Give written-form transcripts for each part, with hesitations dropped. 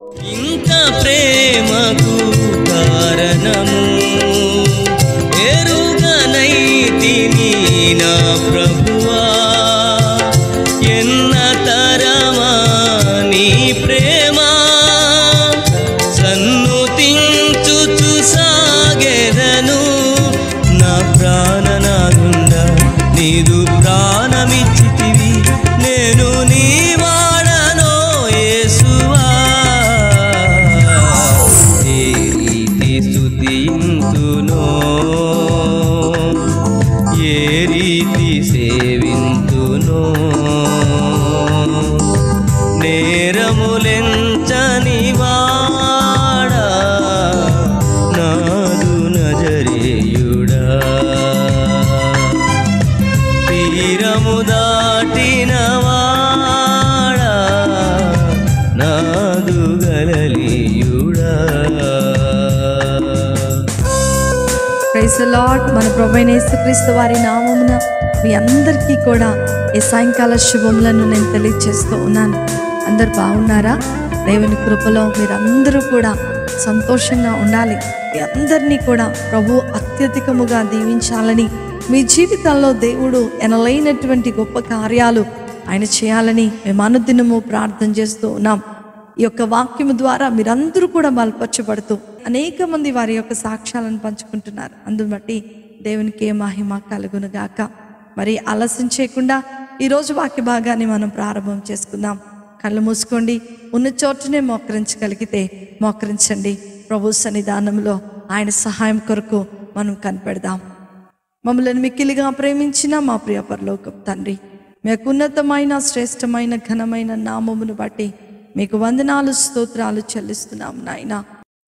ఇంత ప్రేమకు కారణము ఎరుగనైతిని నా ప్రభువా, ఎన్న తరమా నీ ప్రేమ సన్నుతించుచు సాగెదను. నా ప్రాణనాగుండ నీదు ప్రాణమిచ్చితివి, నేను నీ వాడనో యేసువా. ఏ రీతి స్తుతింతునో, ఏ రీతి సేవింతునో, నేరములెంచని వాడా నాదు నజరేయుడా. తీరము దాటిన వాడా నాదు గలలీయుడా. Praise the lord. మన ప్రభువైన యేసుక్రీస్తు వారి నామమున మీ అందరికీ కూడా ఈ సాయంకాల శుభములను నేను తెలియజేస్తూ ఉన్నాను. అందరు బాగున్నారా? దేవుని కృపలో మీరందరూ కూడా సంతోషంగా ఉండాలి. మీ అందరినీ కూడా ప్రభు అత్యధికముగా దీవించాలని, మీ జీవితాల్లో దేవుడు ఎనలేనటువంటి గొప్ప కార్యాలు ఆయన చేయాలని మేము అనుదినము ప్రార్థన చేస్తూ ఉన్నాం. ఈ యొక్క వాక్యము ద్వారా మీరందరూ కూడా బలపరచబడుతూ అనేక మంది వారి యొక్క సాక్ష్యాలను పంచుకుంటున్నారు. అందును బట్టి దేవునికి మహిమ కలుగునుగాక. మరి ఆలస్యం చేయకుండా ఈరోజు వాక్య భాగాన్ని మనం ప్రారంభం చేసుకుందాం. కళ్ళు మూసుకోండి. ఉన్న చోటునే మోకరించగలిగితే మోకరించండి. ప్రభు సన్నిధానంలో ఆయన సహాయం కొరకు మనం కనిపెడదాం. మమ్మల్ని మిక్కిలిగా ప్రేమించిన మా ప్రియ పరలోకపు తండ్రి, మీకు ఉన్నతమైన శ్రేష్టమైన ఘనమైన నామమును బట్టి మీకు వందనాలు స్తోత్రాలు చెల్లిస్తున్నాం నాయన.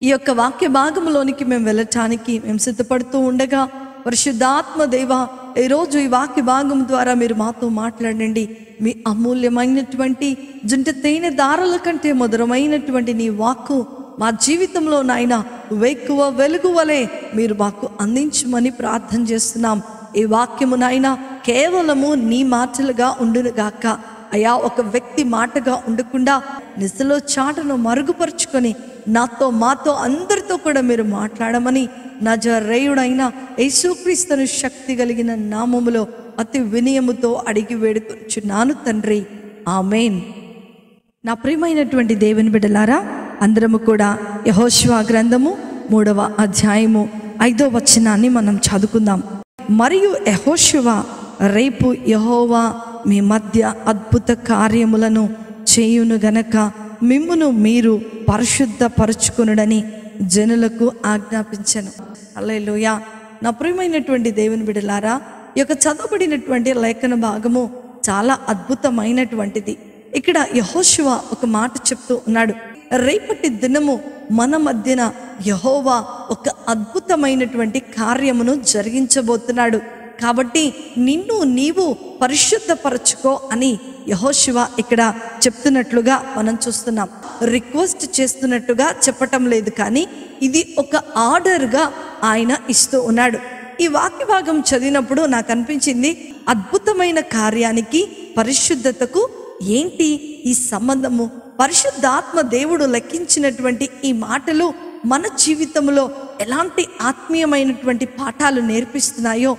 ఈ యొక్క వాక్య భాగంలోనికి మేము వెళ్ళటానికి మేము సిద్ధపడుతూ ఉండగా పరిశుద్ధాత్మ దేవ, ఈరోజు ఈ వాక్య భాగం ద్వారా మీరు మాతో మాట్లాడండి. మీ అమూల్యమైనటువంటి జుంట తేనె దారుల కంటే మధురమైనటువంటి నీ వాక్కు మా జీవితంలో నాయన వేకువ వెలుగు వలె మీరు మాకు అందించమని ప్రార్థన చేస్తున్నాం. ఈ వాక్యము నాయన కేవలము నీ మాటలుగా ఉండునుగాక అయా. ఒక వ్యక్తి మాటగా ఉండకుండా నిజలో చాటను మరుగుపరుచుకొని నాతో మాతో అందరితో కూడా మీరు మాట్లాడమని నజరేయుడైన యేసుక్రీస్తును శక్తి కలిగిన నామములో అతి వినయముతో అడిగి వేడుకొచ్చున్నాను తండ్రి, ఆమేన్. నా ప్రియమైనటువంటి దేవుని బిడ్డలారా, అందరము కూడా యెహోషువ గ్రంథము 3వ అధ్యాయము 5వ వచనాన్ని మనం చదువుకుందాం. మరియు యెహోషువ, రేపు యెహోవా మీ మధ్య అద్భుత కార్యములను చేయును గనక మిమ్మును మీరు పరిశుద్ధపరచుకొనుడని జనులకు ఆజ్ఞాపించెను. హల్లెలూయా. నా ప్రియమైనటువంటి దేవుని బిడ్డలారా, ఈ యొక్క చదవబడినటువంటి లేఖన భాగము చాలా అద్భుతమైనటువంటిది. ఇక్కడ యెహోషువ ఒక మాట చెప్తూ ఉన్నాడు. రేపటి దినము మన మధ్యన యెహోవా ఒక అద్భుతమైనటువంటి కార్యమును జరిగించబోతున్నాడు. కాబట్టి నిన్ను నీవు పరిశుద్ధపరచుకో అని యెహోషువ ఇక్కడ చెప్తున్నట్లుగా మనం చూస్తున్నాం. రిక్వెస్ట్ చేస్తున్నట్టుగా చెప్పటం లేదు, కానీ ఇది ఒక ఆర్డర్గా ఆయన ఇస్తూ ఉన్నాడు. ఈ వాక్య భాగం చదివినప్పుడు నాకు అనిపించింది, అద్భుతమైన కార్యానికి పరిశుద్ధతకు ఏంటి ఈ సంబంధము? పరిశుద్ధాత్మ దేవుడు లెక్కించినటువంటి ఈ మాటలు మన జీవితంలో ఎలాంటి ఆత్మీయమైనటువంటి పాఠాలు నేర్పిస్తున్నాయో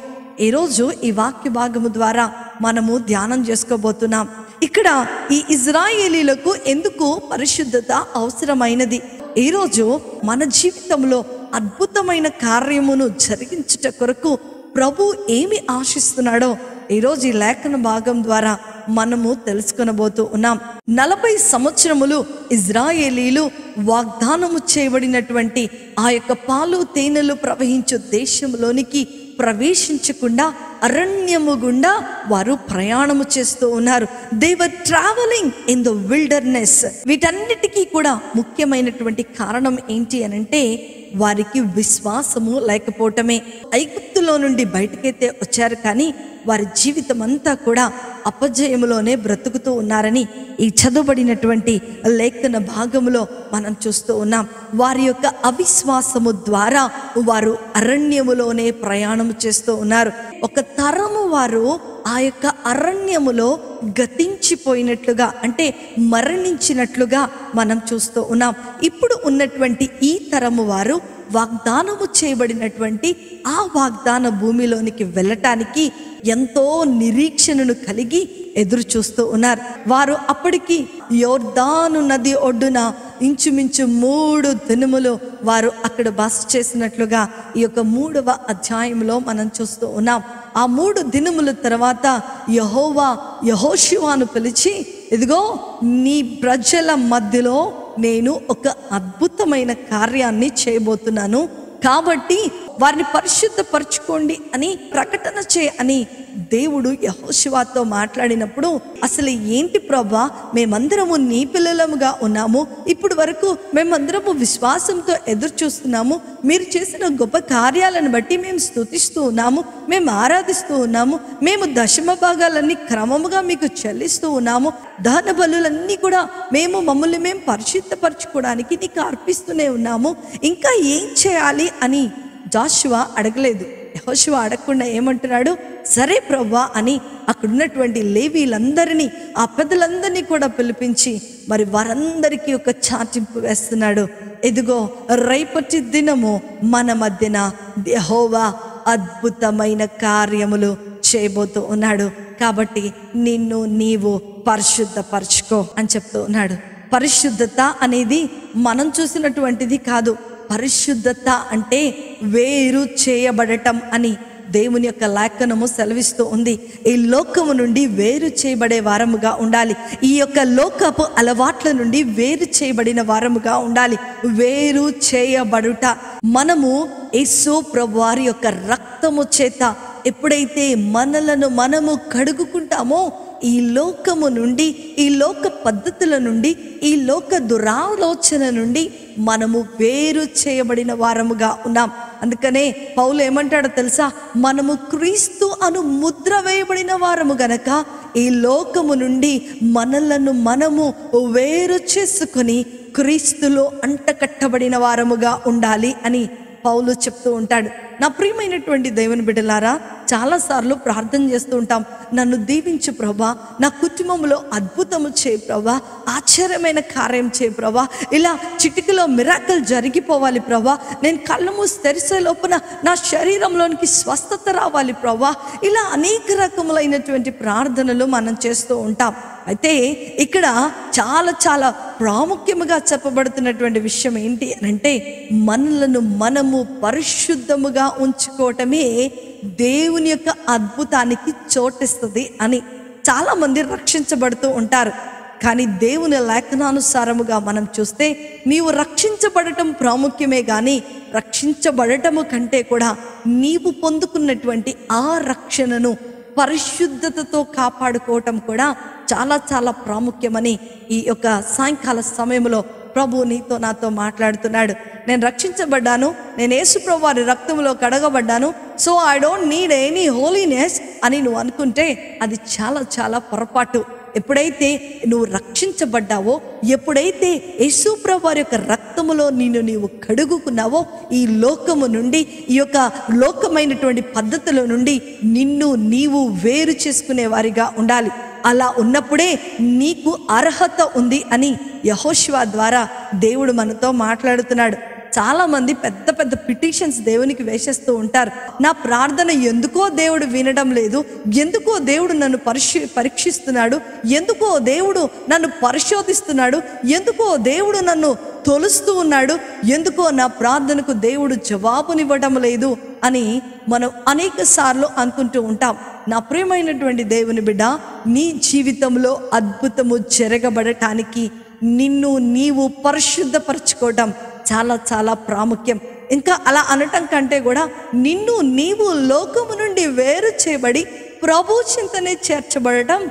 ఈరోజు ఈ వాక్య భాగము ద్వారా మనము ధ్యానం చేసుకోబోతున్నాం. ఇక్కడ ఈ ఇజ్రాయేలీలకు ఎందుకు పరిశుద్ధత అవసరమైనది? ఈరోజు మన జీవితంలో అద్భుతమైన కార్యమును జరిగించుట కొరకు ప్రభు ఏమి ఆశిస్తున్నాడో ఈరోజు ఈ లేఖన భాగం ద్వారా మనము తెలుసుకొనబోతూ ఉన్నాం. 40 సంవత్సరములు ఇజ్రాయేలీలు వాగ్దానము చేయబడినటువంటి ఆ యొక్క పాలు తేనెలు ప్రవహించు దేశంలోనికి ప్రవేశించకుండా అరణ్యము గుండా వారు ప్రయాణము చేస్తూ ఉన్నారు. They were travelling in the wilderness. వీటన్నిటికీ కూడా ముఖ్యమైనటువంటి కారణం ఏంటి అనంటే వారికి విశ్వాసము లేకపోవటమే. ఐగుప్తులో నుండి బయటకైతే వచ్చారు, కానీ వారి జీవితం అంతా కూడా అపజయములోనే బ్రతుకుతూ ఉన్నారని ఈ చదవబడినటువంటి లేఖన భాగములో మనం చూస్తూ ఉన్నాం. వారి యొక్క అవిశ్వాసము ద్వారా వారు అరణ్యములోనే ప్రయాణం చేస్తూ ఉన్నారు. ఒక తరము వారు ఆ యొక్క అరణ్యములో గతించిపోయినట్లుగా, అంటే మరణించినట్లుగా మనం చూస్తూ ఉన్నాం. ఇప్పుడు ఉన్నటువంటి ఈ తరము వారు వాగ్దానము చేయబడినటువంటి ఆ వాగ్దాన భూమిలోనికి వెళ్ళటానికి ఎంతో నిరీక్షణను కలిగి ఎదురు చూస్తూ ఉన్నారు. వారు అప్పటికి యోర్దాను నది ఒడ్డున ఇంచుమించు 3 దినములు వారు అక్కడ బస చేసినట్లుగా ఈ యొక్క 3వ అధ్యాయంలో మనం చూస్తూ ఉన్నాం. ఆ 3 దినముల తర్వాత యెహోవా యెహోషువను పిలిచి, ఇదిగో నీ ప్రజల మధ్యలో నేను ఒక అద్భుతమైన కార్యాన్ని చేయబోతున్నాను, కాబట్టి వారిని పరిశుద్ధపరచుకోండి అని ప్రకటన అని దేవుడు యెహోషువతో మాట్లాడినప్పుడు, అసలు ఏంటి ప్రభా, మేమందరము నీ పిల్లలముగా ఉన్నాము, ఇప్పుడు వరకు మేమందరము విశ్వాసంతో ఎదురు చూస్తున్నాము, మీరు చేసిన గొప్ప కార్యాలను బట్టి మేము స్తుతిస్తూ ఉన్నాము, మేము ఆరాధిస్తూ ఉన్నాము, మేము దశమ భాగాలన్నీ క్రమముగా మీకు చెల్లిస్తూ ఉన్నాము, దహన బలులన్నీ కూడా మమ్మల్ని మేము పరిశుద్ధపరచుకోవడానికి నీకు అర్పిస్తూనే ఉన్నాము, ఇంకా ఏం చేయాలి అని జాషువా అడగలేదు. యెహోషువ అడగకుండా ఏమంటున్నాడు, సరే ప్రభువా అని అక్కడున్నటువంటి లేవీలందరినీ, ఆ పెద్దలందరినీ కూడా పిలిపించి మరి వారందరికీ ఒక చాటింపు వేస్తున్నాడు. ఇదిగో రేపటి దినము మన మధ్యన యెహోవా అద్భుతమైన కార్యములు చేయబోతూ ఉన్నాడు, కాబట్టి నిన్ను నీవు పరిశుద్ధపరచుకో అని చెప్తూ ఉన్నాడు. పరిశుద్ధత అనేది మనం చూసినటువంటిది కాదు. పరిశుద్ధత అంటే వేరు చేయబడటం అని దేవుని యొక్క లేఖనము సెలవిస్తూ ఉంది. ఈ లోకము నుండి వేరు చేయబడే వారముగా ఉండాలి. ఈ యొక్క లోకపు అలవాట్ల నుండి వేరు చేయబడిన వారముగా ఉండాలి. వేరు చేయబడుట, మనము యేసు ప్రభువారి యొక్క రక్తము చేత ఎప్పుడైతే మనము కడుగుకుంటామో, ఈ లోకము నుండి, ఈ లోక పద్ధతుల నుండి, ఈ లోక దురాలోచన నుండి మనము వేరు చేయబడిన వారముగా ఉన్నాం. అందుకనే పౌలు ఏమంటాడో తెలుసా, మనము క్రీస్తు అను ముద్ర వేయబడిన వారము గనక ఈ లోకము నుండి మనము వేరు చేసుకొని క్రీస్తులో అంటకట్టబడిన వారముగా ఉండాలి అని పౌలు చెప్తూ ఉంటాడు. నా ప్రియమైనటువంటి దేవుని బిడ్డలారా, చాలాసార్లు ప్రార్థన చేస్తూ ఉంటాం, నన్ను దీవించు ప్రభా, నా కుటుంబంలో అద్భుతము చేయి ప్రభా, ఆశ్చర్యమైన కార్యం చేయి ప్రభా, ఇలా చిటికలో మిరాకిల్ జరిగిపోవాలి ప్రభా, నేను కళ్ళు మూసి తెరిసే లోపల నా శరీరంలోనికి స్వస్థత రావాలి ప్రభా, ఇలా అనేక రకములైనటువంటి ప్రార్థనలు మనం చేస్తూ ఉంటాం. అయితే ఇక్కడ చాలా చాలా ప్రాముఖ్యముగా చెప్పబడుతున్నటువంటి విషయం ఏంటి అంటే, మనము పరిశుద్ధముగా ఉంచుకోవటమే దేవుని యొక్క అద్భుతానికి చోటిస్తుంది అని. చాలామంది రక్షించబడుతూ ఉంటారు, కానీ దేవుని లేఖనానుసారముగా మనం చూస్తే నీవు రక్షించబడటం ప్రాముఖ్యమే కానీ రక్షించబడటము కంటే కూడా నీవు పొందుకున్నటువంటి ఆ రక్షణను పరిశుద్ధతతో కాపాడుకోవటం కూడా చాలా చాలా ప్రాముఖ్యమని ఈ యొక్క సాయంకాల సమయంలో ప్రభు నీతో నాతో మాట్లాడుతున్నాడు. నేను రక్షించబడ్డాను, నేను యేసు ప్రభు వారి రక్తంలో కడగబడ్డాను, so I don't need any holiness అని నువ్వు అనుకుంటే అది చాలా చాలా పొరపాటు. ఎప్పుడైతే నువ్వు రక్షించబడ్డావో, ఎప్పుడైతే యేసు ప్రభు వారి యొక్క రక్తములో నీవు కడుగుకున్నావో, ఈ లోకము నుండి, ఈ యొక్క లోకమైనటువంటి పద్ధతుల నుండి నీవు వేరు చేసుకునే వారిగా ఉండాలి. అలా ఉన్నప్పుడే నీకు అర్హత ఉంది అని యెహోషువ ద్వారా దేవుడు మనతో మాట్లాడుతున్నాడు. చాలామంది పెద్ద పెద్ద పిటిషన్స్ దేవునికి వేసేస్తూ ఉంటారు. నా ప్రార్థన ఎందుకో దేవుడు వినడం లేదు, ఎందుకో దేవుడు నన్ను పరీక్షిస్తున్నాడు, ఎందుకో దేవుడు నన్ను పరిశోధిస్తున్నాడు, ఎందుకో దేవుడు నన్ను తొలుస్తూ ఉన్నాడు, ఎందుకో నా ప్రార్థనకు దేవుడు జవాబునివ్వడం లేదు అని మనం అనేక సార్లు అనుకుంటూ ఉంటాం. నా ప్రియమైనటువంటి దేవుని బిడ్డ, నీ జీవితంలో అద్భుతము జరగబడటానికి నిన్ను నీవు పరిశుద్ధపరచుకోవటం చాలా చాలా ప్రాముఖ్యం. ఇంకా అలా అనటం కంటే కూడా నిన్ను నీవు లోకము నుండి వేరు చేయబడి ప్రభు చింతనే చేర్చబడటం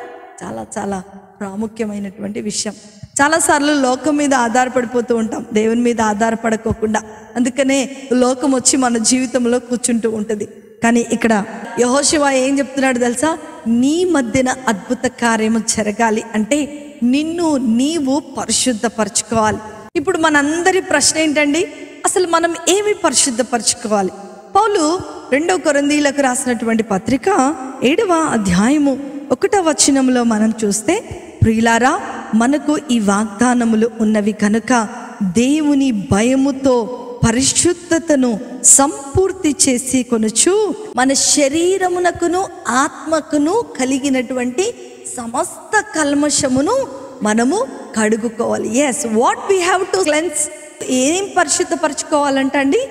చాలా చాలా ప్రాముఖ్యమైనటువంటి విషయం. చాలాసార్లు లోకం మీద ఆధారపడిపోతూ ఉంటాం, దేవుని మీద ఆధారపడుకోకుండా. అందుకనే లోకం వచ్చి మన జీవితంలో కూర్చుంటూ ఉంటుంది. కానీ ఇక్కడ యెహోషువ ఏం చెప్తున్నాడు తెలుసా, నీ మధ్యన అద్భుత కార్యము జరగాలి అంటే నిన్ను నీవు పరిశుద్ధపరచుకోవాలి. ఇప్పుడు మనందరి ప్రశ్న ఏంటండి, అసలు మనం ఏమి పరిశుద్ధపరచుకోవాలి? పౌలు రెండో కొరింథీయులకు రాసినటువంటి పత్రిక 7వ అధ్యాయము 1వ వచనంలో మనం చూస్తే, ప్రియులారా, మనకు ఈ వాగ్దానములు ఉన్నవి కనుక దేవుని భయముతో పరిశుద్ధతను సంపూర్తి చేసి కొనుచు మన శరీరమునకును ఆత్మకును కలిగినటువంటి సమస్త కల్మషమును మనము కడుగుకోవాలి. Yes, what we have to cleanse. ఏం పరిశుద్ధపరచుకోవాలంట అండి?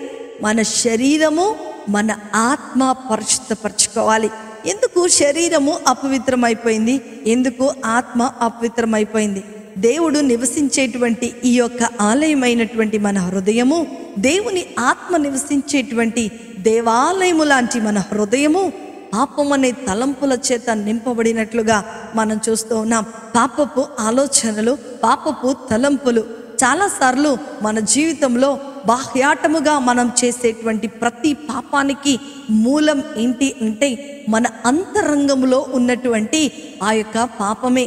మన శరీరము, మన ఆత్మ పరిశుద్ధపరచుకోవాలి. ఎందుకు శరీరము అపవిత్రమైపోయింది? ఎందుకు ఆత్మ అపవిత్రమైపోయింది? దేవుడు నివసించేటువంటి ఈ యొక్క ఆలయమైనటువంటి మన హృదయము, దేవుని ఆత్మ నివసించేటువంటి దేవాలయము లాంటి మన హృదయము పాపం అనే తలంపుల చేత నింపబడినట్లుగా మనం చూస్తూ ఉన్నాం. పాపపు ఆలోచనలు, పాపపు తలంపులు చాలాసార్లు మన జీవితంలో బాహ్యాటముగా మనం చేసేటువంటి ప్రతి పాపానికి మూలం ఏంటి అంటే మన అంతరంగంలో ఉన్నటువంటి ఆ యొక్క పాపమే.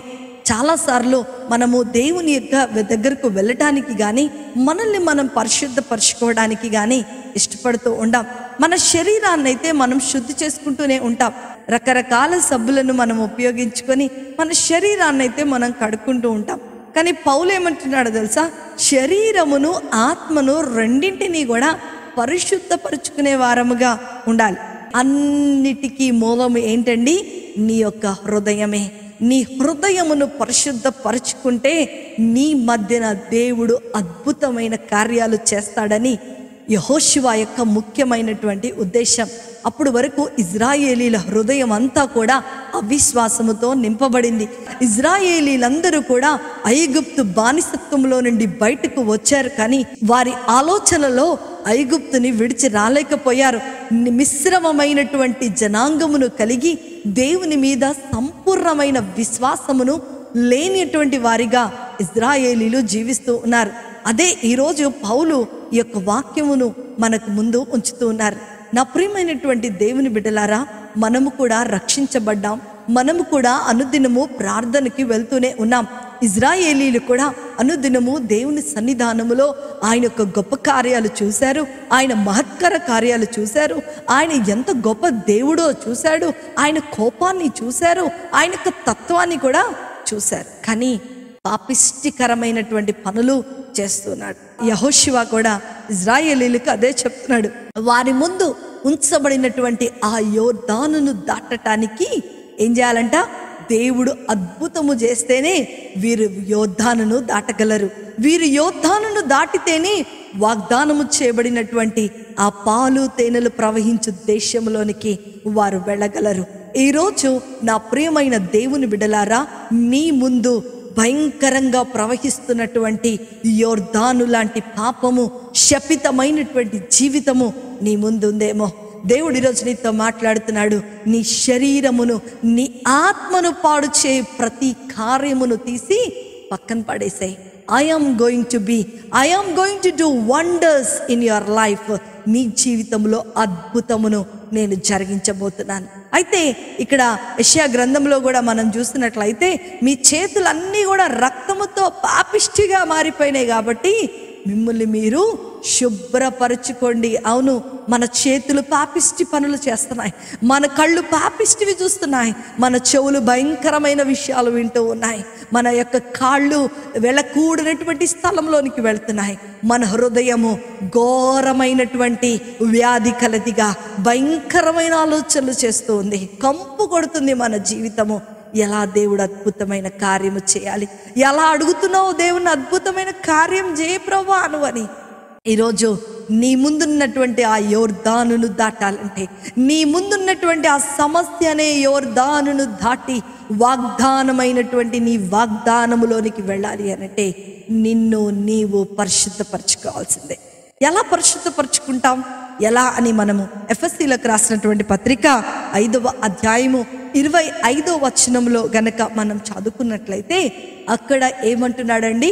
చాలాసార్లు మనము దేవుని యొక్క దగ్గరకు వెళ్ళటానికి కానీ, మనల్ని మనం పరిశుద్ధపరచుకోవడానికి కానీ ఇష్టపడుతూ ఉంటాం. మన శరీరాన్ని అయితే మనం శుద్ధి చేసుకుంటూనే ఉంటాం. రకరకాల సబ్బులను మనం ఉపయోగించుకొని మన శరీరాన్ని అయితే మనం కడుక్కుంటూ ఉంటాం. కానీ పౌలు ఏమంటున్నాడో తెలుసా? శరీరమును ఆత్మను రెండింటినీ కూడా పరిశుద్ధపరుచుకునే వారముగా ఉండాలి. అన్నిటికీ మూలము ఏంటండి? నీ యొక్క హృదయమే. నీ హృదయమును పరిశుద్ధపరుచుకుంటే నీ మధ్యన దేవుడు అద్భుతమైన కార్యాలు చేస్తాడని యెహోషువ యొక్క ముఖ్యమైనటువంటి ఉద్దేశం. అప్పుడు వరకు ఇజ్రాయేలీల హృదయం అంతా కూడా అవిశ్వాసముతో నింపబడింది. ఇజ్రాయేలీలందరూ కూడా ఐగుప్తు బానిసత్వంలో నుండి బయటకు వచ్చారు, కానీ వారి ఆలోచనలో ఐగుప్తుని విడిచి రాలేకపోయారు. మిశ్రమమైనటువంటి జనాంగమును కలిగి దేవుని మీద సంపూర్ణమైన విశ్వాసమును లేనిటువంటి వారిగా ఇజ్రాయేలీలు జీవిస్తూ ఉన్నారు. అదే ఈరోజు పౌలు ఈ యొక్క వాక్యమును మనకు ముందు ఉంచుతూ ఉన్నారు. నా ప్రియమైనటువంటి దేవుని బిడ్డలారా, మనము కూడా రక్షించబడ్డాం. మనము కూడా అనుదినము ప్రార్థనకి వెళ్తూనే ఉన్నాం. ఇజ్రాయేలీలు కూడా అనుదినము దేవుని సన్నిధానములో ఆయన యొక్క గొప్ప కార్యాలు చూశారు, ఆయన మహత్కర కార్యాలు చూశారు, ఆయన ఎంత గొప్ప దేవుడో చూశాడు, ఆయన కోపాన్ని చూశారు, ఆయన యొక్క తత్వాన్ని కూడా చూశారు. కానీ పాపిష్టికరమైనటువంటి పనులు చేస్తున్నాడు. యెహోషువ కూడా ఇజ్రాయేలీలకు అదే చెప్తున్నాడు. వారి ముందు ఉంచబడినటువంటి ఆ యోర్దానును దాటటానికి ఏం చేయాలంట? దేవుడు అద్భుతము చేస్తేనే వీరు యోర్దానును దాటగలరు. వీరు యోర్దానును దాటితేనే వాగ్దానము చేయబడినటువంటి ఆ పాలు తేనెలు ప్రవహించు దేశంలోనికి వారు వెళ్ళగలరు. ఈరోజు నా ప్రియమైన దేవుని బిడ్డలారా, నీ ముందు భయంకరంగా ప్రవహిస్తున్నటువంటి యోర్దాను లాంటి పాపము, శపితమైనటువంటి జీవితము నీ ముందుందేమో. దేవుడు ఈరోజు నీతో మాట్లాడుతున్నాడు. నీ శరీరమును, నీ ఆత్మను పాడు చేయి ప్రతి కార్యమును తీసి పక్కన పడేసాయి. I am going to do wonders in your life. నీ జీవితంలో అద్భుతమును నేను జరిగించబోతున్నాను. అయితే ఇక్కడ యెషయా గ్రంథంలో కూడా మనం చూస్తున్నట్లయితే మీ చేతులన్నీ కూడా రక్తముతో పాపిష్టిగా మారిపోయినాయి కాబట్టి మిమ్మల్ని మీరు శుభ్రపరచుకోండి. అవును, మన చేతులు పాపిష్టి పనులు చేస్తున్నాయి, మన కళ్ళు పాపిష్టివి చూస్తున్నాయి, మన చెవులు భయంకరమైన విషయాలు వింటూ ఉన్నాయి, మన యొక్క కాళ్ళు వెళ్ళకూడనటువంటి స్థలంలోనికి వెళ్తున్నాయి, మన హృదయము ఘోరమైనటువంటి వ్యాధి కలదిగా భయంకరమైన ఆలోచనలు చేస్తూ ఉంది, కంపు కొడుతుంది మన జీవితము. ఎలా దేవుడు అద్భుతమైన కార్యము చేయాలి? ఎలా అడుగుతున్నావు దేవుని అద్భుతమైన కార్యం చేయ ప్రభువా అని? ఈరోజు నీ ముందున్నటువంటి ఆ యోర్దానును దాటాలంటే, నీ ముందున్నటువంటి ఆ సమస్య అనే యోర్దానును దాటి వాగ్దానమైనటువంటి నీ వాగ్దానములోనికి వెళ్ళాలి అనంటే నిన్ను నీవు పరిశుద్ధపరచుకోవాల్సిందే. ఎలా పరిశుద్ధపరచుకుంటాం? ఎలా అని మనము ఎఫెసీలకు రాసినటువంటి పత్రిక 5వ అధ్యాయము 25వ వచనంలో గనక మనం చదువుకున్నట్లయితే అక్కడ ఏమంటున్నాడండి?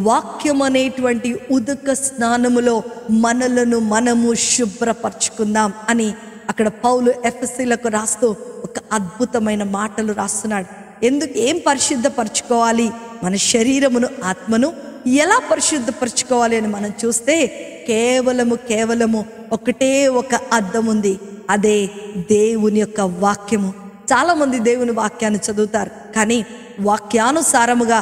వాక్యం అనేటువంటి ఉదక స్నానములో మనలను మనము శుభ్రపరచుకుందాం అని అక్కడ పౌలు ఎఫెసీలకు రాస్తూ ఒక అద్భుతమైన మాటలు రాస్తున్నాడు. ఏం పరిశుద్ధపరచుకోవాలి? మన శరీరమును, ఆత్మను ఎలా పరిశుద్ధపరచుకోవాలి అని మనం చూస్తే కేవలము ఒకటే ఒక అద్దం ఉంది. అదే దేవుని యొక్క వాక్యము. చాలామంది దేవుని వాక్యాన్ని చదువుతారు, కానీ వాక్యానుసారముగా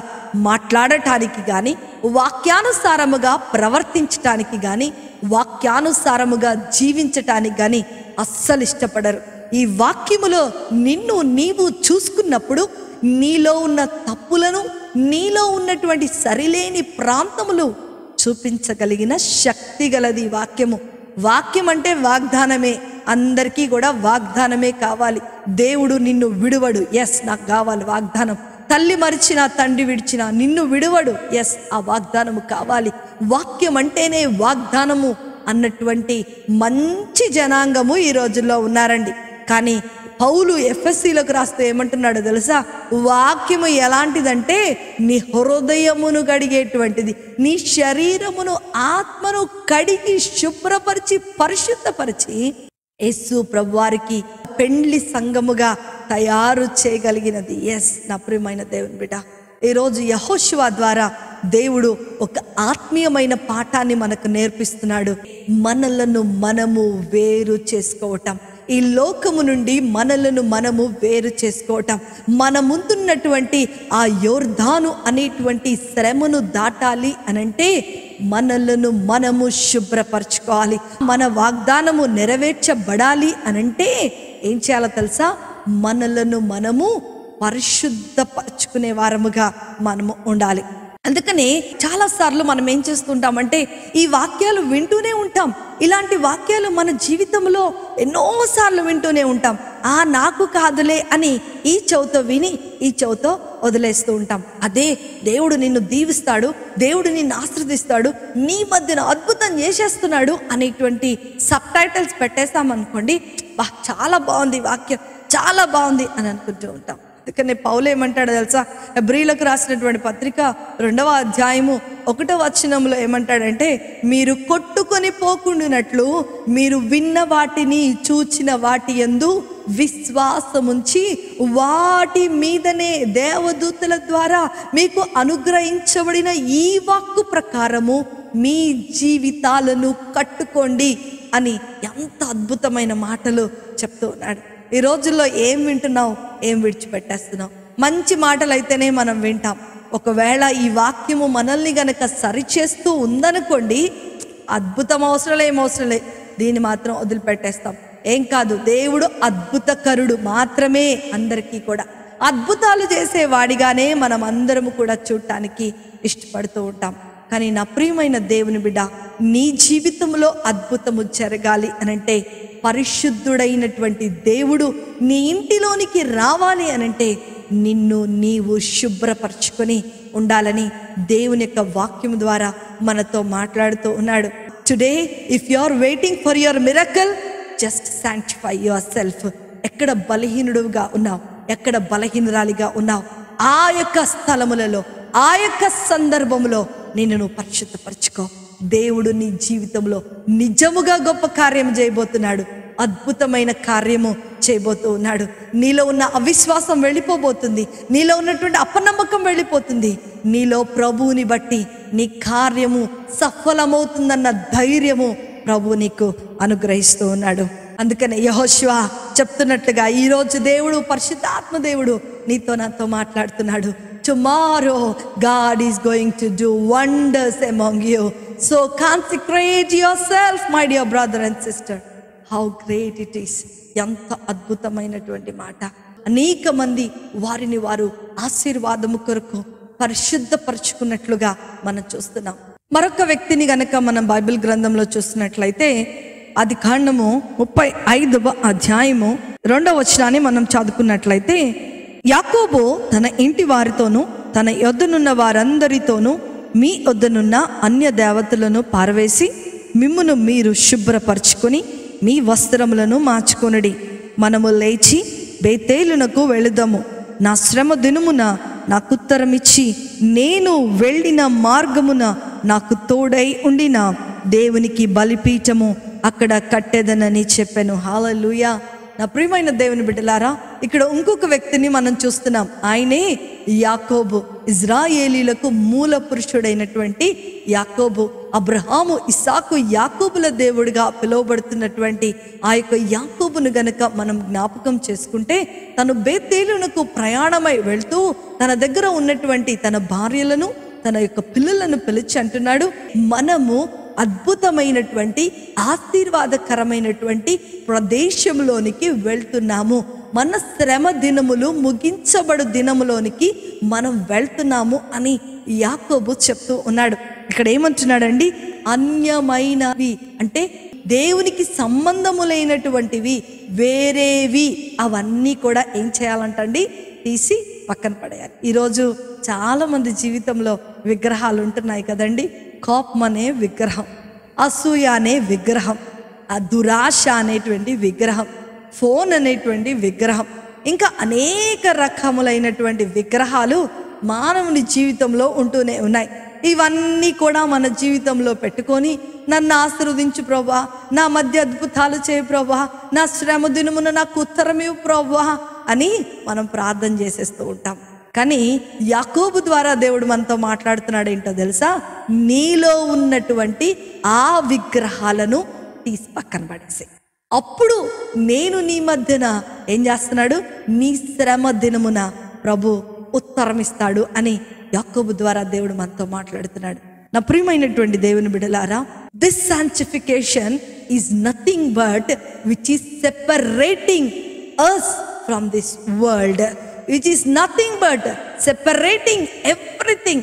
మాట్లాడటానికి కానీ, వాక్యానుసారముగా ప్రవర్తించటానికి కానీ, వాక్యానుసారముగా జీవించటానికి కానీ అస్సలు ఇష్టపడరు. ఈ వాక్యములో నిన్ను నీవు చూసుకున్నప్పుడు నీలో ఉన్న తప్పులను, నీలో ఉన్నటువంటి సరిలేని ప్రాంతములు చూపించగలిగిన శక్తి గలది వాక్యము. వాక్యం అంటే వాగ్దానమే. అందరికీ కూడా వాగ్దానమే కావాలి. దేవుడు నిన్ను విడువడు. ఎస్, నాకు కావాలి వాగ్దానం. తల్లి మరిచినా, తండ్రి విడిచినా నిన్ను విడువడు. ఎస్, ఆ వాగ్దానము కావాలి. వాక్యం అంటేనే వాగ్దానము అన్నటువంటి మంచి జనాంగము ఈ రోజుల్లో ఉన్నారండి. కానీ పౌలు ఎఫెసీలకు రాస్తే ఏమంటున్నాడో తెలుసా? వాక్యము ఎలాంటిదంటే నీ హృదయమును కడిగేటువంటిది, నీ శరీరమును, ఆత్మను కడిగి శుభ్రపరిచి పరిశుద్ధపరిచి యేసు ప్రభువారికి పెండ్లి సంఘముగా తయారు చేయగలిగినది. ఎస్, నా ప్రియమైన దేవుని బిడ్డ, ఈరోజు యెహోషువ ద్వారా దేవుడు ఒక ఆత్మీయమైన పాఠాన్ని మనకు నేర్పిస్తున్నాడు. మనలను మనము వేరు చేసుకోవటం, ఈ లోకము నుండి మనలను మనము వేరు చేసుకోవటం, మన ముందున్నటువంటి ఆ యోర్దాను అనేటువంటి శ్రమను దాటాలి అనంటే మనలను మనము శుభ్రపరచుకోవాలి. మన వాగ్దానము నెరవేర్చబడాలి అనంటే ఏం చేయాలో తెలుసా? మనలను మనము పరిశుద్ధపరచుకునే వారముగా మనము ఉండాలి. అందుకని చాలాసార్లు మనం ఏం చేస్తుంటామంటే ఈ వాక్యాలు వింటూనే ఉంటాం. ఇలాంటి వాక్యాలు మన జీవితంలో ఎన్నోసార్లు వింటూనే ఉంటాం. నాకు కాదులే అని ఈ చెవుతో విని ఈ చెవుతో వదిలేస్తూ ఉంటాం. అదే దేవుడు నిన్ను దీవిస్తాడు, దేవుడు నిన్ను ఆశీర్వదిస్తాడు, నీ మధ్యన అద్భుతం చేసేస్తున్నాడు అనేటువంటి సబ్ టైటిల్స్ పెట్టేస్తామనుకోండి, చాలా బాగుంది వాక్యం, చాలా బాగుంది అని అనుకుంటూ ఉంటాం. అందుకని పౌలు ఏమంటాడో తెలుసా? హెబ్రీయులకు రాసినటువంటి పత్రిక 2వ అధ్యాయము 1వ వచనంలో ఏమంటాడంటే, మీరు కొట్టుకొని పోకుండానట్లు మీరు విన్న వాటిని, చూచిన వాటి యందు విశ్వాసముంచి వాటి మీదనే దేవదూతల ద్వారా మీకు అనుగ్రహించబడిన ఈ వాక్కు ప్రకారము మీ జీవితాలను కట్టుకోండి అని ఎంత అద్భుతమైన మాటలు చెప్తూ ఉన్నాడు. ఈ రోజుల్లో ఏం వింటున్నావు, ఏం విడిచిపెట్టేస్తున్నావు? మంచి మాటలు అయితేనే మనం వింటాం. ఒకవేళ ఈ వాక్యము మనల్ని గనక సరిచేస్తూ ఉందనుకోండి, అద్భుతం అవసరంలే, ఏం అవసరంలే, దీన్ని మాత్రం వదిలిపెట్టేస్తాం. ఏం కాదు, దేవుడు అద్భుతకరుడు మాత్రమే. అందరికీ కూడా అద్భుతాలు చేసేవాడిగానే మనం అందరము కూడా చూడటానికి ఇష్టపడుతూ ఉంటాం. కానీ నా ప్రియమైన దేవుని బిడ్డ, నీ జీవితంలో అద్భుతము జరగాలి అనంటే, పరిశుద్ధుడైనటువంటి దేవుడు నీ ఇంటిలోనికి రావాలి అనంటే నిన్ను నీవు శుభ్రపరచుకొని ఉండాలని దేవుని యొక్క వాక్యం ద్వారా మనతో మాట్లాడుతూ ఉన్నాడు. Today if you are waiting for your miracle, just sanctify yourself. ఎక్కడ బలహీనుడుగా ఉన్నావు, ఎక్కడ బలహీనురాలిగా ఉన్నావు, ఆ యొక్క స్థలములలో, ఆ యొక్క సందర్భంలో నిన్ను నువ్వు పరిశుద్ధపరచుకో. దేవుడు నీ జీవితంలో నిజముగా గొప్ప కార్యం చేయబోతున్నాడు, అద్భుతమైన కార్యము చేయబోతూ ఉన్నాడు. నీలో ఉన్న అవిశ్వాసం వెళ్ళిపోబోతుంది, నీలో ఉన్నటువంటి అపనమ్మకం వెళ్ళిపోతుంది. నీలో ప్రభువుని బట్టి నీ కార్యము సఫలమవుతుందన్న ధైర్యము ప్రభు నీకు అనుగ్రహిస్తూ ఉన్నాడు. అందుకనే యెహోషువ చెప్తున్నట్లుగా ఈరోజు దేవుడు, పరిశుద్ధాత్మ దేవుడు నీతో నాతో మాట్లాడుతున్నాడు. Tomorrow God is going to do wonders among you. So consecrate yourself, my dear brother and sister. How great it is. ఎంత అద్భుతమైనటువంటి మాట. అనేక మంది వారిని వారు ఆశీర్వాదము కొరకు పరిశుద్ధపరచుకున్నట్లుగా మనం చూస్తున్నాం. మరొక వ్యక్తిని గనక మనం బైబిల్ గ్రంథంలో చూస్తున్నట్లయితే ఆదికాండము 35వ అధ్యాయము 2వ వచనాన్ని మనం చదువుకున్నట్లయితే, యాకోబు తన ఇంటి వారితోనూ తన యొద్దనున్న వారందరితోనూ మీ యొద్దనున్న అన్య దేవతలను పారవేసి మిమ్మును మీరు శుభ్రపరచుకొని మీ వస్త్రములను మార్చుకొనుడి. మనము లేచి బేతేలునకు వెళుదాము. నా శ్రమ దినమున నాకు ఉత్తరమిచ్చి నేను వెళ్ళిన మార్గమున నాకు తోడై ఉండిన దేవునికి బలిపీఠము అక్కడ కట్టేదనని చెప్పాను. హల్లెలూయా. నా ప్రియమైన దేవుని బిడ్డలారా, ఇక్కడ ఇంకొక వ్యక్తిని మనం చూస్తున్నాం. ఆయనే యాకోబు. ఇజ్రాయేలీలకు మూల పురుషుడైనటువంటి యాకోబు. అబ్రహాము, ఇస్సాకు, యాకోబుల దేవుడిగా పిలువబడుతున్నటువంటి ఆ యొక్క యాకోబును గనక మనం జ్ఞాపకం చేసుకుంటే, తను బేతేలునకు ప్రయాణమై వెళ్తూ తన దగ్గర ఉన్నటువంటి తన భార్యలను, తన యొక్క పిల్లలను పిలిచి అంటున్నాడు, మనము అద్భుతమైనటువంటి ఆశీర్వాదకరమైనటువంటి ప్రదేశంలోనికి వెళ్తున్నాము, మన శ్రమ దినములు ముగించబడు దినములోనికి మనం వెళ్తున్నాము అని యాకోబు చెప్తూ ఉన్నాడు. ఇక్కడ ఏమంటున్నాడండి, అన్యమైనవి అంటే దేవునికి సంబంధము లేనటువంటివి, వేరేవి, అవన్నీ కూడా ఏం చేయాలంటండి, తీసి పక్కన పడేయాలి. ఈరోజు చాలా మంది జీవితంలో విగ్రహాలు ఉంటున్నాయి కదండి. కోపం అనే విగ్రహం, అసూయ అనే విగ్రహం, ఆ దురాశ అనేటువంటి విగ్రహం, ఫోన్ అనేటువంటి విగ్రహం, ఇంకా అనేక రకములైనటువంటి విగ్రహాలు మానవుని జీవితంలో ఉంటూనే ఉన్నాయి. ఇవన్నీ కూడా మన జీవితంలో పెట్టుకొని, నన్ను ఆశీర్వదించు ప్రభువా, నా మధ్య అద్భుతాలు చేయి ప్రభువా, నా శ్రమ దినమున నాకు ఉత్తరమివ్వు ప్రభువా అని మనం ప్రార్థన చేసేస్తూ ఉంటాం. కానీ యాకోబు ద్వారా దేవుడు మనతో మాట్లాడుతున్నాడు ఏంటో తెలుసా, నీలో ఉన్నటువంటి ఆ విగ్రహాలను తీసి పక్కన పడేసి, అప్పుడు నేను నీ మధ్యన ఏం చేస్తున్నాడు, నీ శ్రమ దినమున ప్రభు ఉత్తరం ఇస్తాడు అని యాకోబు ద్వారా దేవుడు మనతో మాట్లాడుతున్నాడు. నా ప్రియమైనటువంటి దేవుని బిడ్డలారా, this sanctification is nothing but which is separating us from this world, which is nothing but separating everything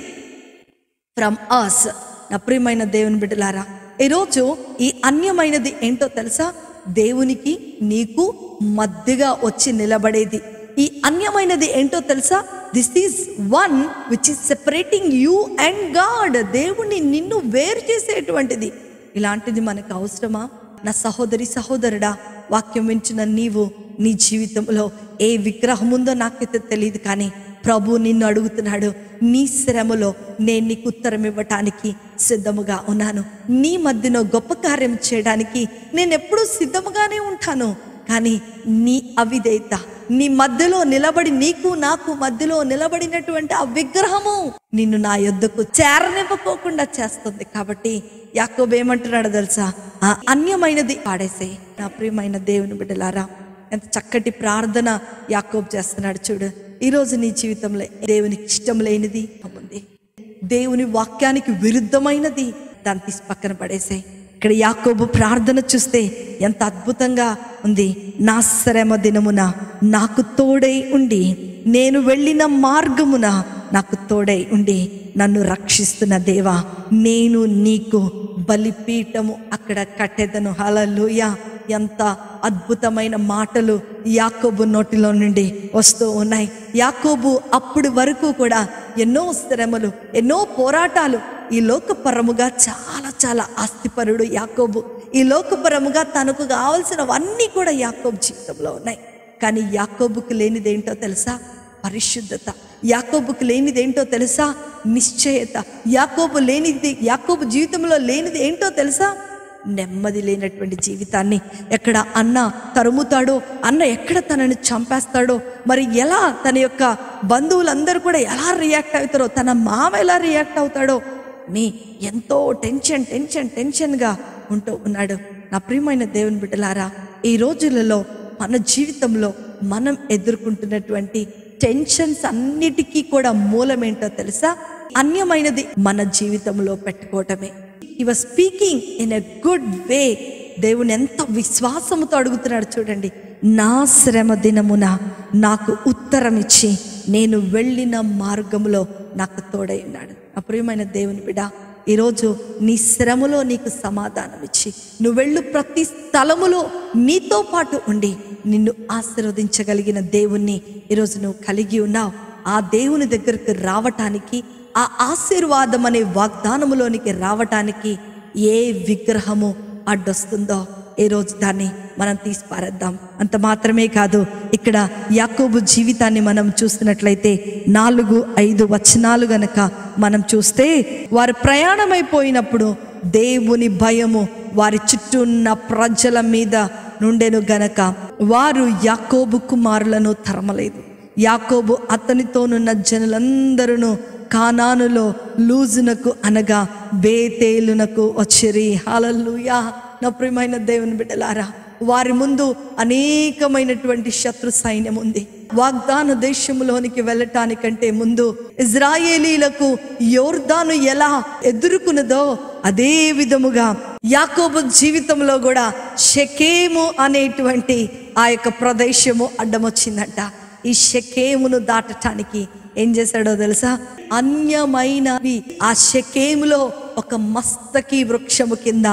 from us. నా ప్రియమైన దేవుని బిడ్డలారా, ఈరోజు ఈ అన్యమైనది ఏంటో తెలుసా, దేవునికి నీకు మధ్యగా వచ్చి నిలబడేది. ఈ అన్యమైనది ఏంటో తెలుసా, this is one which is separating you and God. దేవుణ్ణి నిన్ను వేరు చేసేటువంటిది. ఇలాంటిది మనకు అవసరమా? నా సహోదరి సహోదరుడా, వాక్యం వింటున్న నీవు నీ జీవితంలో ఏ విగ్రహం ఉందో నాకైతే తెలియదు, కానీ ప్రభు నిన్ను అడుగుతున్నాడు, నీ శ్రమలో నేను నీకు ఉత్తరం ఇవ్వటానికి సిద్ధముగా ఉన్నాను. నీ మధ్యలో గొప్ప కార్యం చేయడానికి నేను ఎప్పుడూ సిద్ధముగానే ఉంటాను. కానీ నీ అవిధేయత, నీ మధ్యలో నిలబడి, నీకు నాకు మధ్యలో నిలబడినటువంటి ఆ విగ్రహము నిన్ను నా యొద్దకు చేరనివ్వకోకుండా చేస్తుంది. కాబట్టి యాకోబు ఏమంటున్నాడో తెలుసా, ఆ అన్యమైనది పాడేసే. నా ప్రియమైన దేవుని బిడ్డలారా, ఎంత చక్కటి ప్రార్థన యాకోబు చేస్తున్నాడు చూడు. ఈరోజు నీ జీవితంలో దేవునికి ఇష్టం లేనిది ఉంది, దేవుని వాక్యానికి విరుద్ధమైనది, దాన్ని తీసి పక్కన పడేసాయి. ఇక్కడ యాకోబు ప్రార్థన చూస్తే ఎంత అద్భుతంగా ఉంది. నా శ్రమ దినమున నాకు తోడై ఉండి, నేను వెళ్ళిన మార్గమున నాకు తోడై ఉండి నన్ను రక్షిస్తున్న దేవా, నేను నీకు బలిపీఠము అక్కడ కట్టెదను. హల్లెలూయా. ఎంత అద్భుతమైన మాటలు యాకోబు నోటిలో నుండి వస్తూ ఉన్నాయి. యాకోబు అప్పటి వరకు కూడా ఎన్నో శ్రమలు, ఎన్నో పోరాటాలు, ఈ లోకపరముగా చాలా చాలా ఆస్తిపరుడు యాకోబు. ఈ లోకపరముగా తనకు కావాల్సినవన్నీ కూడా యాకోబు జీవితంలో ఉన్నాయి. కానీ యాకోబుకు లేనిదేంటో తెలుసా, పరిశుద్ధత. యాకోబుకు లేనిదేంటో తెలుసా, నిశ్చయత. యాకోబు జీవితంలో లేనిది ఏంటో తెలుసా, నెమ్మది లేనటువంటి జీవితాన్ని. ఎక్కడ అన్న తరుముతాడో, అన్న ఎక్కడ తనని చంపేస్తాడో, మరి ఎలా తన యొక్క బంధువులందరూ కూడా ఎలా రియాక్ట్ అవుతారో, తన మామ ఎలా రియాక్ట్ అవుతాడో నీ ఎంతో టెన్షన్గా ఉంటూ ఉన్నాడు. నా ప్రియమైన దేవుని బిడ్డలారా, ఈ రోజులలో మన జీవితంలో మనం ఎదుర్కొంటున్నటువంటి టెన్షన్స్ అన్నిటికీ కూడా మూలమేంటో తెలుసా, అన్యమైనది మన జీవితంలో పెట్టుకోవటమే. He was speaking in a good way. దేవుని ఎంత విశ్వాసముతో అడుగుతున్నాడు చూడండి. నా శ్రమ దినమున నాకు ఉత్తరం ఇచ్చి నేను వెళ్ళిన మార్గములో నాకు తోడై ఉన్నాడు. నా ప్రియమైన దేవుని బిడ్డ, ఈరోజు నీ శ్రమలో నీకు సమాధానం ఇచ్చి, నువ్వు వెళ్ళు ప్రతి స్థలములో నీతో పాటు ఉండి నిన్ను ఆశీర్వదించగలిగిన దేవుణ్ణి ఈరోజు నువ్వు కలిగి ఉన్నావు. ఆ దేవుని దగ్గరకు రావటానికి, ఆ ఆశీర్వాదం అనే వాగ్దానములోనికి రావటానికి ఏ విగ్రహము అడ్డొస్తుందో ఈరోజు దాన్ని మనం తీసి పారేద్దాం. అంత మాత్రమే కాదు, ఇక్కడ యాకోబు జీవితాన్ని మనం చూస్తున్నట్లయితే 4-5 వచనాలు గనక మనం చూస్తే, వారు ప్రయాణమైపోయినప్పుడు దేవుని భయము వారి చుట్టూ ఉన్న ప్రజల మీద నుండెను గనక వారు యాకోబు కుమారులను తరమలేదు. యాకోబు అతనితోనున్న జనులందరూ కానానులో లూజునకు అనగా బేతేలునకు వచ్చిరి. హల్లెలూయా. నా ప్రియమైన దేవుని బిడ్డలారా, వారి ముందు అనేకమైనటువంటి శత్రు సైన్యం ఉంది. వాగ్దాన దేశంలోనికి వెళ్ళటానికంటే ముందు ఇజ్రాయేలీలకు యోర్దాను ఎలా ఎదుర్కొన్నదో అదే విధముగా యాకోబు జీవితంలో కూడా షెకేము అనేటువంటి ఆ యొక్క ప్రదేశము అడ్డమొచ్చిందంట. ఈ షెకేమును దాటటానికి ఏం చేశాడో తెలుసా? అన్యమైనవి ఆ షెకేములో ఒక మస్తకి వృక్షము కింద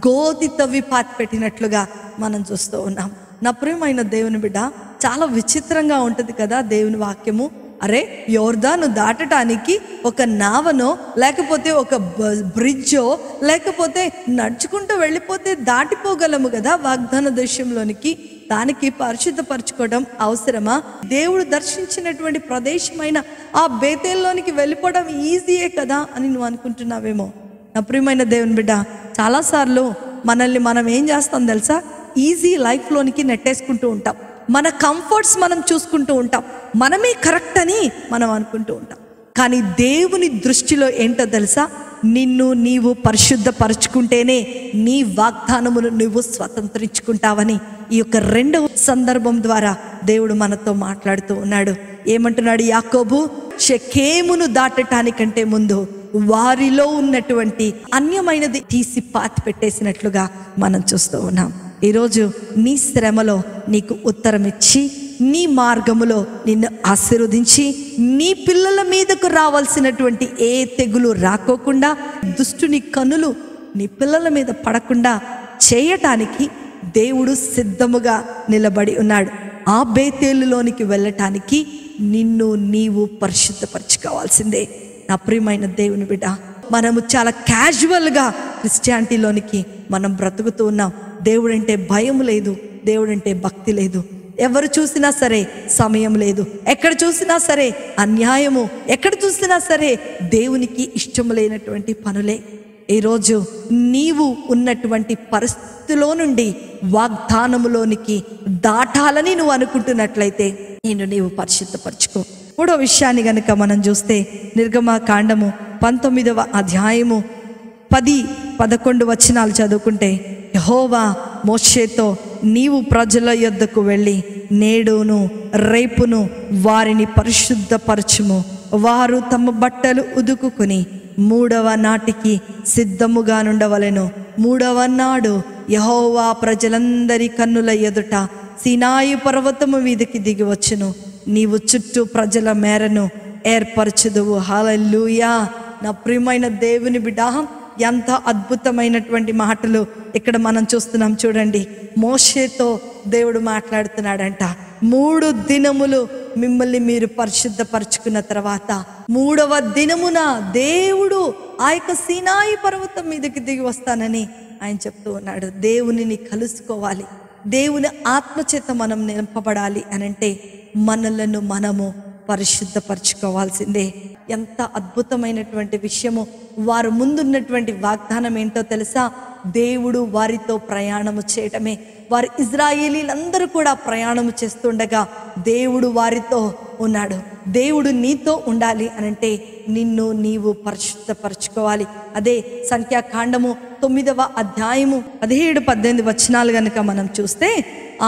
గోతి తవ్వి పాతి పెట్టినట్లుగా మనం చూస్తూ ఉన్నాం. నా ప్రియమైన దేవుని బిడ్డ, చాలా విచిత్రంగా ఉంటుంది కదా దేవుని వాక్యము. అరే, యోర్దాను దాటడానికి ఒక నావనో లేకపోతే ఒక బ్రిడ్జో లేకపోతే నడుచుకుంటూ వెళ్ళిపోతే దాటిపోగలము కదా వాగ్దాన దేశంలోనికి. దానికి పరిశుద్ధపరచుకోవడం అవసరమా? దేవుడు దర్శించినటువంటి ప్రదేశమైన ఆ బేతేల్లోనికి వెళ్ళిపోవడం ఈజీయే కదా అని నువ్వు అనుకుంటున్నావేమో. నా ప్రియమైన దేవుని బిడ్డ, చాలాసార్లు మనల్ని మనం ఏం చేస్తాం తెలుసా? ఈజీ లైఫ్లోనికి నెట్టేసుకుంటూ ఉంటాం. మన కంఫర్ట్స్ మనం చూసుకుంటూ ఉంటాం. మనమే కరెక్ట్ అని మనం అనుకుంటూ ఉంటాం. కానీ దేవుని దృష్టిలో ఏంటో తెలుసా? నిన్ను నీవు పరిశుద్ధపరచుకుంటేనే నీ వాగ్దానమును నువ్వు స్వతంత్రించుకుంటావని ఈ యొక్క రెండవ సందర్భం ద్వారా దేవుడు మనతో మాట్లాడుతూ ఉన్నాడు. ఏమంటున్నాడు యాకోబు? షెకేమును దాటటానికంటే ముందు వారిలో ఉన్నటువంటి అన్యమైనది తీసి పాతి పెట్టేసినట్లుగా మనం చూస్తూ ఉన్నాం. ఈరోజు నీ శ్రమలో నీకు ఉత్తరం ఇచ్చి, నీ మార్గములో నిన్ను ఆశీర్వదించి, నీ పిల్లల మీదకు రావాల్సినటువంటి ఏ తెగులు రాకోకుండా, దుష్టుని కనులు నీ పిల్లల మీద పడకుండా చేయటానికి దేవుడు సిద్ధముగా నిలబడి ఉన్నాడు. ఆ బేతేలులోనికి వెళ్ళటానికి నిన్ను నీవు పరిశుద్ధపరచుకోవాల్సిందే. నా ప్రియమైన దేవుని బిడ్డ, మనము చాలా క్యాజువల్గా క్రిస్టియానిటీలోనికి మనం బ్రతుకుతూ ఉన్నాం. దేవుడంటే భయం లేదు, దేవుడంటే భక్తి లేదు. ఎవరు చూసినా సరే సమయం లేదు, ఎక్కడ చూసినా సరే అన్యాయము, ఎక్కడ చూసినా సరే దేవునికి ఇష్టం లేనటువంటి పనులే. ఈరోజు నీవు ఉన్నటువంటి పరిస్థితిలో నుండి వాగ్దానములోనికి దాటాలని నువ్వు అనుకుంటున్నట్లయితే నీవు పరిశుద్ధపరచుకో. మూడో విషయాన్ని గనుక మనం చూస్తే నిర్గమకాండము 19వ అధ్యాయము 10-11 వచనాలు చదువుకుంటే, యెహోవా మోషేతో, నీవు ప్రజల యొద్దకు వెళ్ళి నేడును రేపును వారిని పరిశుద్ధపరచుము. వారు తమ బట్టలు ఉదుకుని 3వ నాటికి సిద్ధముగా నుండవలెను. 3వ నాడు యెహోవా ప్రజలందరి కన్నుల ఎదుట సీనాయి పర్వతము మీదకి దిగి వచ్చును. నీవు చుట్టూ ప్రజల మేరను ఏర్పరచుదువు. హల్లెలూయా. నా ప్రియమైన దేవుని బిడ్డ, ఎంత అద్భుతమైనటువంటి మాటలు ఇక్కడ మనం చూస్తున్నాం. చూడండి, మోషేతో దేవుడు మాట్లాడుతున్నాడంట. 3 దినములు మిమ్మల్ని మీరు పరిశుద్ధపరచుకున్న తర్వాత 3వ దినమున దేవుడు ఆ యొక్క సీనాయి పర్వతం మీదకి దిగి వస్తానని ఆయన చెప్తూ ఉన్నాడు. దేవునిని కలుసుకోవాలి, దేవుని ఆత్మచేత మనం నింపబడాలి అనంటే మనలను మనము పరిశుద్ధపరచుకోవాల్సిందే. ఎంత అద్భుతమైనటువంటి విషయము. వారు ముందున్నటువంటి వాగ్దానం ఏంటో తెలుసా? దేవుడు వారితో ప్రయాణము చేయటమే. వారు ఇజ్రాయేలీలందరూ కూడా ప్రయాణము చేస్తుండగా దేవుడు వారితో ఉన్నాడు. దేవుడు నీతో ఉండాలి అనంటే నిన్ను నీవు పరిశుద్ధపరచుకోవాలి. అదే సంఖ్యాకాండము 9వ అధ్యాయము 17-18 వచనాలు గనుక మనం చూస్తే,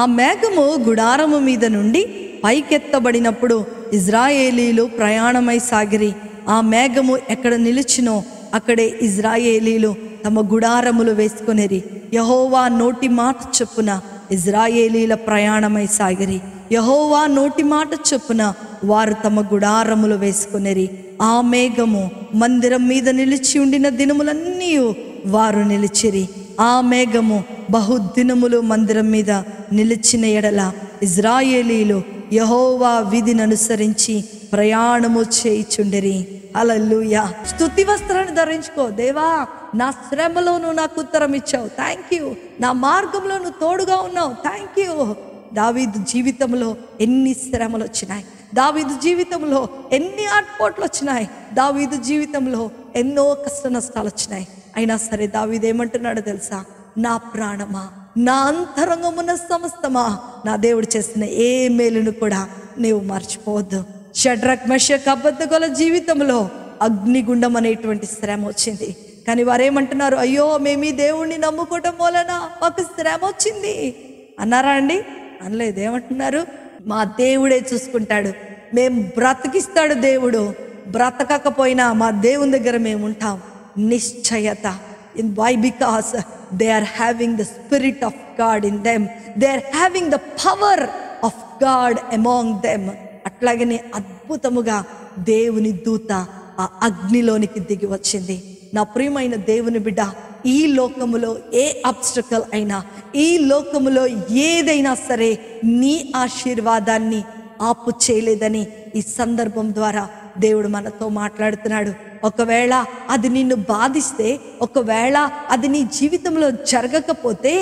ఆ మేఘము గుడారము మీద నుండి పైకెత్తబడినప్పుడు ఇజ్రాయేలీలు ప్రయాణమై సాగిరి. ఆ మేఘము ఎక్కడ నిలిచినో అక్కడే ఇజ్రాయేలీలు తమ గుడారములు వేసుకొనిరి. యెహోవా నోటి మాట చొప్పున ఇజ్రాయేలీల ప్రయాణమై సాగిరి. యెహోవా నోటి మాట చొప్పున వారు తమ గుడారములు వేసుకొనిరి. ఆ మేఘము మందిరం మీద నిలిచి ఉండిన దినములన్నీ వారు నిలిచిరి. ఆ మేఘము బహుదినములు మందిరం మీద నిలిచిన ఎడల ఇజ్రాయేలీలు యెహోవా విధిని అనుసరించి ప్రయాణము చేయుచుండిరి. హల్లెలూయా. స్తుతి వస్త్రాన్ని ధరించుకో. దేవా, నా శ్రమలో నువ్వు నాకు ఉత్తరం ఇచ్చావు, థ్యాంక్ యూ. నా మార్గంలో నువ్వు తోడుగా ఉన్నావు, థ్యాంక్ యూ. దావీదు జీవితంలో ఎన్ని శ్రమలు వచ్చినాయి, దావీదు జీవితంలో ఎన్ని ఆటుపోట్లు వచ్చినాయి, దావీదు జీవితంలో ఎన్నో కష్ట నష్టాలు వచ్చినాయి. అయినా సరే దావీదు ఏమంటున్నాడో తెలుసా? నా ప్రాణమా, నా అంతరంగమున్న సమస్తమా, నా దేవుడు చేసిన ఏ మేలును కూడా నీవు మర్చిపోవద్దు. షడ్రక్ మెషక్ అబేద్నెగోల జీవితంలో అగ్నిగుండం అనేటువంటి శ్రమ వచ్చింది. కానీ వారేమంటున్నారు, అయ్యో మేము ఈ దేవుణ్ణి నమ్ముకోవటం వలన మాకు శ్రమ వచ్చింది అన్నారా అండి? అనలేదు. ఏమంటున్నారు? మా దేవుడే చూసుకుంటాడు, మేము బ్రతికిస్తాడు దేవుడు, బ్రతకకపోయినా మా దేవుని దగ్గర మేము ఉంటాం. నిశ్చయత. In why? Because they are having the spirit of God in them. They are having the power of God among them. అట్లాగనే అద్భుతముగా దేవుని దూత ఆ అగ్నిలోనికి దిగి వచ్చింది. నా ప్రియమైన దేవుని బిడ్డ, ఈ లోకములో ఏ అబ్స్టకల్ అయినా, ఈ లోకములో ఏదైనా సరే నీ ఆశీర్వాదాన్ని ఆపు చేయలేదని ఈ సందర్భం ద్వారా దేవుడు మనతో మాట్లాడుతున్నాడు. ఒకవేళ అది నిన్ను బాధిస్తే, ఒకవేళ అది నీ జీవితంలో జరగకపోతే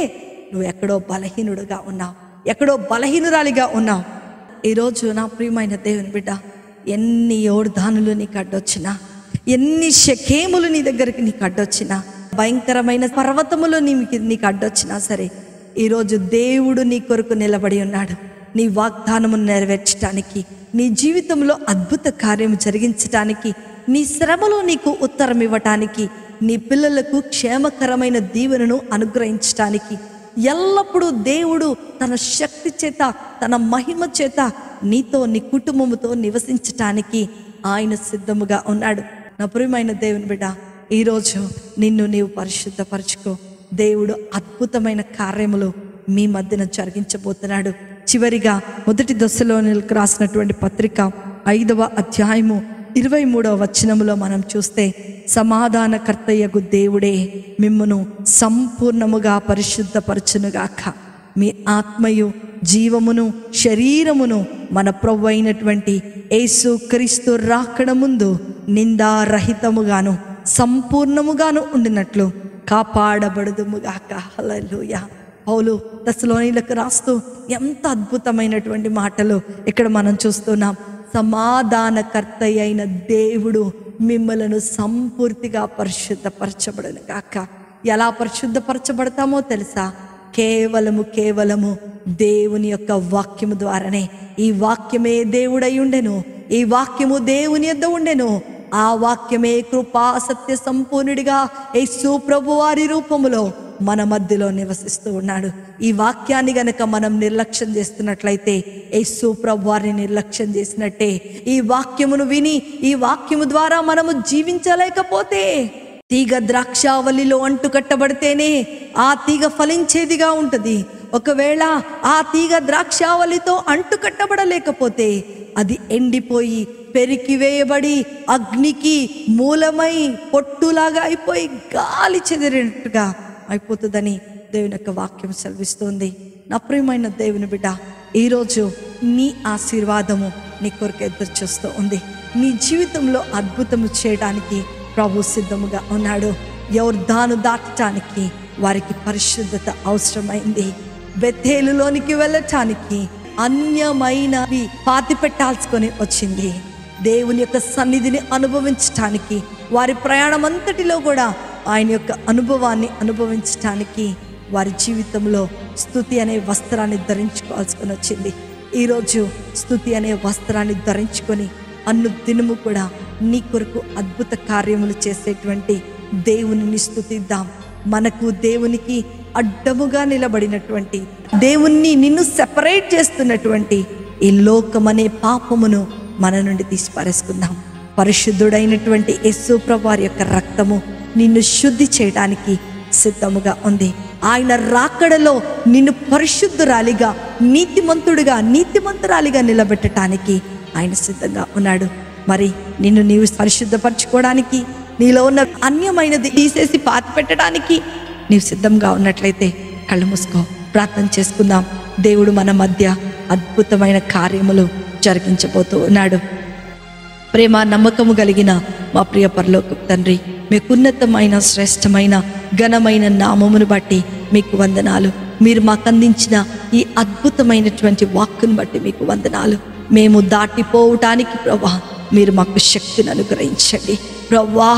నువ్వు ఎక్కడో బలహీనుడుగా ఉన్నావు, ఎక్కడో బలహీనురాలిగా ఉన్నావు. ఈరోజు నా ప్రియమైన దేవుని బిడ్డ, ఎన్ని యోర్దానులు నీకు అడ్డొచ్చినా, ఎన్ని షకేములు నీ దగ్గరికి నీకు అడ్డొచ్చినా, భయంకరమైన పర్వతములు నీకు అడ్డొచ్చినా సరే, ఈరోజు దేవుడు నీ కొరకు నిలబడి ఉన్నాడు. నీ వాగ్దానమును నెరవేర్చడానికి, నీ జీవితంలో అద్భుత కార్యము జరిగించటానికి, నీ శ్రమలో నీకు ఉత్తరం ఇవ్వటానికి, నీ పిల్లలకు క్షేమకరమైన దీవెనను అనుగ్రహించటానికి, ఎల్లప్పుడూ దేవుడు తన శక్తి చేత, తన మహిమ చేత నీతో, నీ కుటుంబముతో నివసించటానికి ఆయన సిద్ధముగా ఉన్నాడు. నా ప్రియమైన దేవుని బిడ్డ, ఈరోజు నిన్ను నీవు పరిశుద్ధపరచుకో. దేవుడు అద్భుతమైన కార్యములు మీ మధ్యన జరిగించబోతున్నాడు. చివరిగా మొదటి దశలోనికి రాసినటువంటి పత్రిక 5వ అధ్యాయము 23వ వచనములో మనం చూస్తే, సమాధానకర్తయ్యగు దేవుడే మిమ్మును సంపూర్ణముగా పరిశుద్ధపరచునుగాక, మీ ఆత్మయు జీవమును శరీరమును మన ప్రభువు అయినటువంటి యేసు క్రీస్తు రాకడ ముందు నిందారహితముగాను సంపూర్ణముగాను ఉండినట్లు కాపాడబడుదుముగాక. హల్లెలూయా. పౌలు దశలోనిలకు రాస్తూ ఎంత అద్భుతమైనటువంటి మాటలు ఇక్కడ మనం చూస్తున్నాం. సమాధానకర్త అయిన దేవుడు మిమ్మలను సంపూర్తిగా పరిశుద్ధపరచబడును గాక. ఎలా పరిశుద్ధపరచబడతామో తెలుసా? కేవలము దేవుని యొక్క వాక్యము ద్వారానే. ఈ వాక్యమే దేవుడై ఉండెను, ఈ వాక్యము దేవుని యొద్ద ఉండెను, ఆ వాక్యమే కృపా సత్య సంపూర్ణుడిగా యేసు ప్రభు వారి రూపములో మన మధ్యలో నివసిస్తూ ఉన్నాడు. ఈ వాక్యాన్ని గనక మనం నిర్లక్ష్యం చేస్తున్నట్లయితే యేసు ప్రభు వారిని నిర్లక్ష్యం చేసినట్టే. ఈ వాక్యమును విని, ఈ వాక్యము ద్వారా మనము జీవించలేకపోతే, తీగ ద్రాక్షావల్లిలో అంటుకట్టబడితేనే ఆ తీగ ఫలించేదిగా ఉంటుంది. ఒకవేళ ఆ తీగ ద్రాక్షావల్లితో అంటుకట్టబడలేకపోతే అది ఎండిపోయి పెరికి వేయబడి అగ్నికి మూలమై పొట్టులాగా అయిపోయి గాలి చెదిరినట్టుగా అయిపోతుందని దేవుని యొక్క వాక్యం సెలవిస్తుంది. నా ప్రియమైన దేవుని బిడ్డ, ఈరోజు నీ ఆశీర్వాదము నీ కొరకు ఎదురు చూస్తూ ఉంది. నీ జీవితంలో అద్భుతము చేయడానికి ప్రభు సిద్ధముగా ఉన్నాడు. యొర్దాను దాటటానికి వారికి పరిశుద్ధత అవసరమైంది. బెతేలులోనికి వెళ్ళటానికి అన్యమైనవి పాతి పెట్టాల్సుకొని వచ్చింది. దేవుని యొక్క సన్నిధిని అనుభవించటానికి, వారి ప్రయాణం అంతటిలో కూడా ఆయన యొక్క అనుభవాన్ని అనుభవించటానికి వారి జీవితంలో స్తుతి అనే వస్త్రాన్ని ధరించుకోవాల్సుకొని వచ్చింది. ఈరోజు స్తుతి అనే వస్త్రాన్ని ధరించుకొని అనుదినము కూడా నీ కొరకు అద్భుత కార్యములు చేసేటువంటి దేవునిని స్తుతిద్దాం. మనకు దేవునికి అడ్డముగా నిలబడినటువంటి, దేవుణ్ణి నిన్ను సెపరేట్ చేస్తున్నటువంటి ఈ లోకమనే పాపమును మన నుండి తీసిపారేసుకుందాం. పరిశుద్ధుడైనటువంటి యేసు ప్రభు వారి యొక్క రక్తము నిన్ను శుద్ధి చేయడానికి సిద్ధముగా ఉంది. ఆయన రాకడలో నిన్ను పరిశుద్ధురాలిగా, నీతిమంతురాలిగా నిలబెట్టడానికి ఆయన సిద్ధంగా ఉన్నాడు. మరి నిన్ను నీవు పరిశుద్ధపరచుకోవడానికి, నీలో ఉన్న అన్యమైనది తీసేసి పాతి పెట్టడానికి నీవు సిద్ధంగా ఉన్నట్లయితే కళ్ళు మూసుకో, ప్రార్థన చేసుకుందాం. దేవుడు మన మధ్య అద్భుతమైన కార్యములు జరిగించబోతూ ఉన్నాడు. ప్రేమ నమ్మకము కలిగిన మా ప్రియ పరలోకపు తండ్రి, మీకు ఉన్నతమైన శ్రేష్టమైన ఘనమైన నామమును బట్టి మీకు వందనాలు. మీరు మాకు అందించిన ఈ అద్భుతమైనటువంటి వాక్కును బట్టి మీకు వందనాలు. మేము దాటిపోవటానికి ప్రభా మీరు మాకు శక్తిని అనుగ్రహించండి ప్రభా.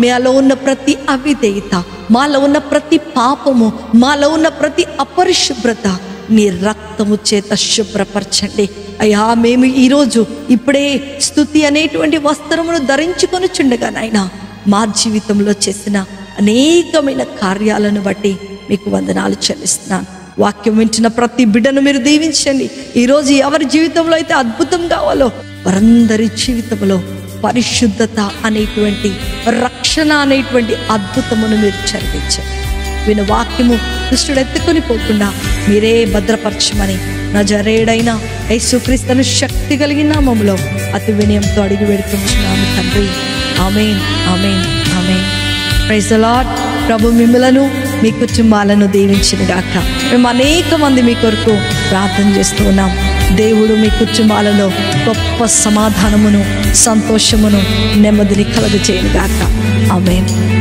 మాలో ఉన్న ప్రతి అవిధేయత, మాలో ఉన్న ప్రతి పాపము, మాలో ఉన్న ప్రతి అపరిశుభ్రత నీ రక్తము చేత శుభ్రపరచండి అయ్యా. మేము ఈరోజు ఇప్పుడే స్తుతి అనేటువంటి వస్త్రమును ధరించుకొని చుండగా నాయనా, మా జీవితంలో చేసిన అనేకమైన కార్యాలను బట్టి మీకు వందనాలు చెల్లిస్తున్నాను. వాక్యం వింటున్న ప్రతి బిడ్డను మీరు దీవించండి. ఈరోజు ఎవరి జీవితంలో అయితే అద్భుతం కావాలో వారందరి జీవితంలో పరిశుద్ధత అనేటువంటి, రక్షణ అనేటువంటి అద్భుతమును మీరు జరిగించండి. విను వాక్యము దుష్టుడు ఎత్తుకొని పోకుండా మీరే భద్రపరచమని నజరేయుడైన యేసుక్రీస్తును శక్తి కలిగిన నామములో అతి వినయంతో అడిగి వేడుకుంటున్నాము తండ్రి. Amen, amen, amen. Praise the lord. ప్రభు మిమ్మలను మీ కుటుంబాలను దీవించును గాక. మేము అనేక మంది మీ కొరకు ప్రార్థన చేస్తూ ఉన్నాం. దేవుడు మీ కుటుంబాలలో గొప్ప సమాధానమును, సంతోషమును, నెమ్మదిని కలుగజేయును గాక. ఆమేన్.